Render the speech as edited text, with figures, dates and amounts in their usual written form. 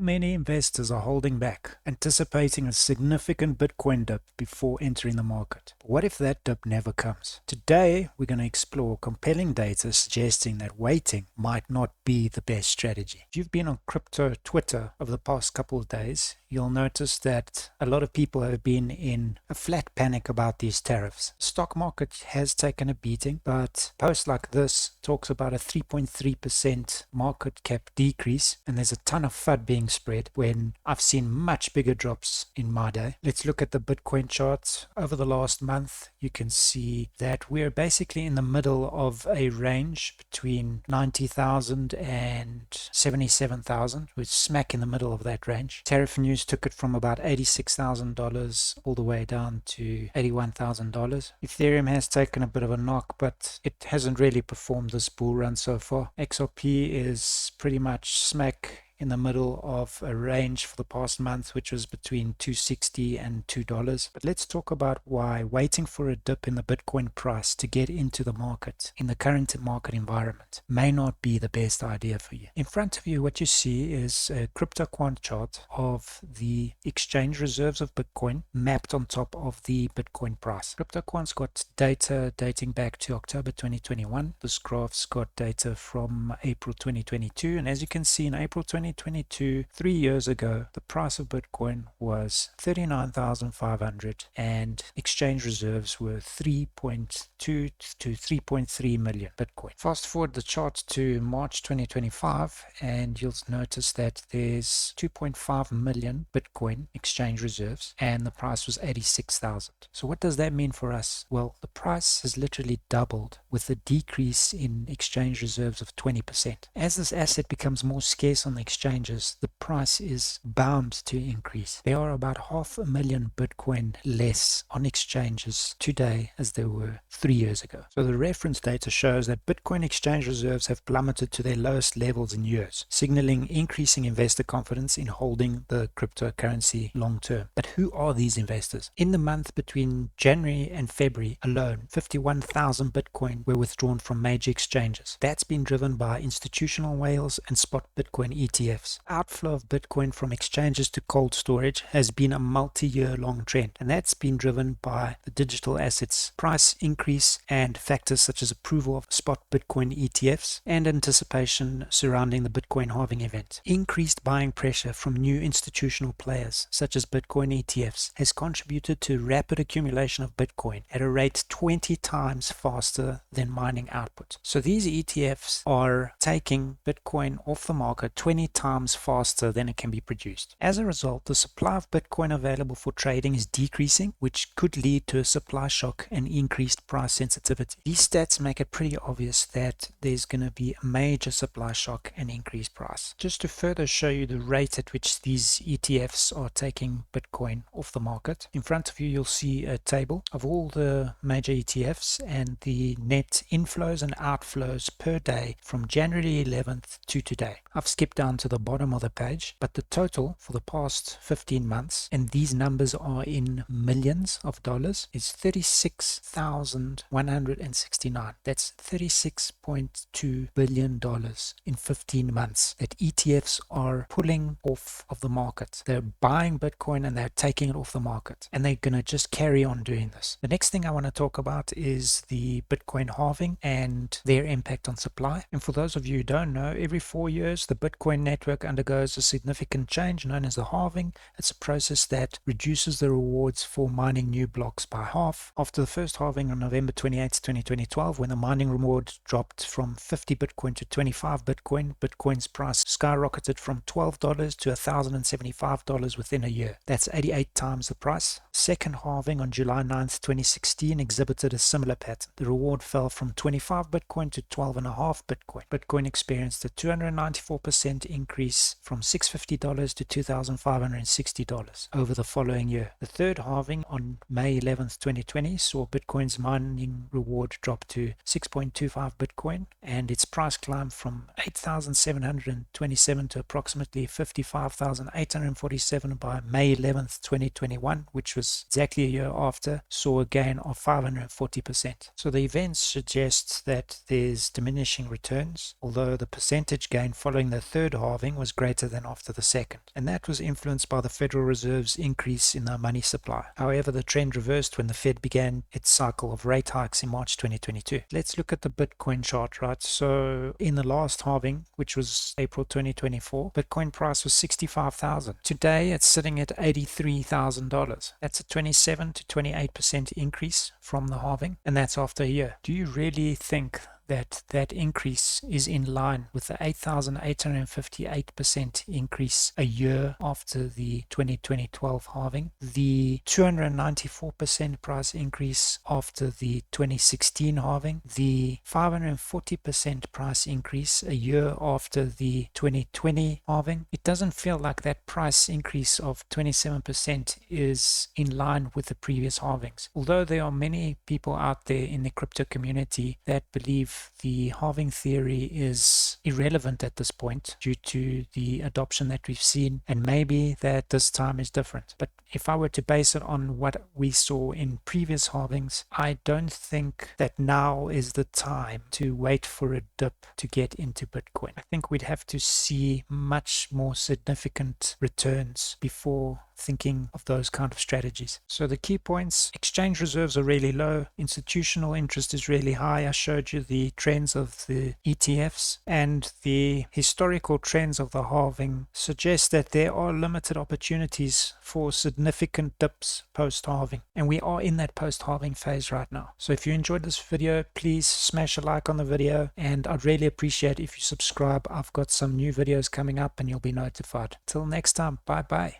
Many investors are holding back, anticipating a significant Bitcoin dip before entering the market. But what if that dip never comes? Today, we're going to explore compelling data suggesting that waiting might not be the best strategy. If you've been on crypto Twitter over the past couple of days, you'll notice that a lot of people have been in a flat panic about these tariffs. Stock market has taken a beating, but posts like this talks about a 3.3% market cap decrease, and there's a ton of FUD being spread when I've seen much bigger drops in my day. Let's look at the Bitcoin charts. Over the last month, you can see that we're basically in the middle of a range between 90,000 and 77,000. We're smack in the middle of that range. Tariff news took it from about $86,000 all the way down to $81,000. Ethereum has taken a bit of a knock, but it hasn't really performed this bull run so far. XRP is pretty much smack in the middle of a range for the past month, which was between $2.60 and $2. But let's talk about why waiting for a dip in the Bitcoin price to get into the market in the current market environment may not be the best idea for you. In front of you, what you see is a crypto quant chart of the exchange reserves of Bitcoin mapped on top of the Bitcoin price. Crypto quant's got data dating back to October 2021. This graph's got data from April 2022, and as you can see, in April 2022, 3 years ago, the price of Bitcoin was 39,500 and exchange reserves were 3.2 to 3.3 million Bitcoin. Fast forward the chart to March 2025 and you'll notice that there's 2.5 million Bitcoin exchange reserves and the price was 86,000. So what does that mean for us? Well, the price has literally doubled with a decrease in exchange reserves of 20%. As this asset becomes more scarce on the exchanges, the price is bound to increase. There are about 500,000 Bitcoin less on exchanges today as there were 3 years ago. So the reference data shows that Bitcoin exchange reserves have plummeted to their lowest levels in years, signaling increasing investor confidence in holding the cryptocurrency long term. But who are these investors? In the month between January and February alone, 51,000 Bitcoin were withdrawn from major exchanges. That's been driven by institutional whales and spot Bitcoin ETFs. Outflow of Bitcoin from exchanges to cold storage has been a multi-year long trend, and that's been driven by the digital assets price increase and factors such as approval of spot Bitcoin ETFs and anticipation surrounding the Bitcoin halving event. Increased buying pressure from new institutional players such as Bitcoin ETFs has contributed to rapid accumulation of Bitcoin at a rate 20 times faster than mining output. So these ETFs are taking Bitcoin off the market 20 times faster than it can be produced. As a result, the supply of Bitcoin available for trading is decreasing, which could lead to a supply shock and increased price sensitivity. These stats make it pretty obvious that there's going to be a major supply shock and increased price. Just to further show you the rate at which these ETFs are taking Bitcoin off the market, in front of you you'll see a table of all the major ETFs and the net inflows and outflows per day from January 11th to today. I've skipped down to the bottom of the page, but the total for the past 15 months, and these numbers are in millions of dollars, is $36,169. That's $36.2 billion in 15 months that ETFs are pulling off of the market. They're buying Bitcoin and they're taking it off the market, and they're going to just carry on doing this. The next thing I want to talk about is the Bitcoin halving and their impact on supply. And for those of you who don't know, every 4 years the Bitcoin network undergoes a significant change known as the halving. It's a process that reduces the rewards for mining new blocks by half. After the first halving on November 28, 2012, when the mining reward dropped from 50 Bitcoin to 25 Bitcoin, Bitcoin's price skyrocketed from $12 to $1,075 within a year. That's 88 times the price. Second halving on July 9th, 2016 exhibited a similar pattern. The reward fell from 25 Bitcoin to 12.5 Bitcoin. Bitcoin experienced a 294% increase from $650 to $2,560 over the following year. The third halving on May 11th, 2020 saw Bitcoin's mining reward drop to 6.25 Bitcoin and its price climb from 8,727 to approximately 55,847 by May 11th, 2021, which was exactly a year after, saw a gain of 540%. So the events suggest that there's diminishing returns, although the percentage gain following following the third halving was greater than after the second, and that was influenced by the Federal Reserve's increase in the money supply. However, the trend reversed when the Fed began its cycle of rate hikes in March 2022. Let's look at the Bitcoin chart, right? So in the last halving, which was April 2024, Bitcoin price was $65,000. Today, it's sitting at $83,000. That's a 27 to 28% increase from the halving, and that's after a year. Do you really think that increase is in line with the 8,858% increase a year after the 2012 halving, the 294% price increase after the 2016 halving, the 540% price increase a year after the 2020 halving? It doesn't feel like that price increase of 27% is in line with the previous halvings. Although there are many people out there in the crypto community that believe the halving theory is irrelevant at this point due to the adoption that we've seen, and maybe that this time is different. But if I were to base it on what we saw in previous halvings, I don't think that now is the time to wait for a dip to get into Bitcoin. I think we'd have to see much more significant returns before thinking of those kind of strategies. So the key points: exchange reserves are really low, institutional interest is really high. I showed you the trends of the ETFs, and the historical trends of the halving suggest that there are limited opportunities for significant dips post-halving, and we are in that post-halving phase right now. So if you enjoyed this video, please smash a like on the video, and I'd really appreciate if you subscribe. I've got some new videos coming up and you'll be notified. Till next time, bye bye.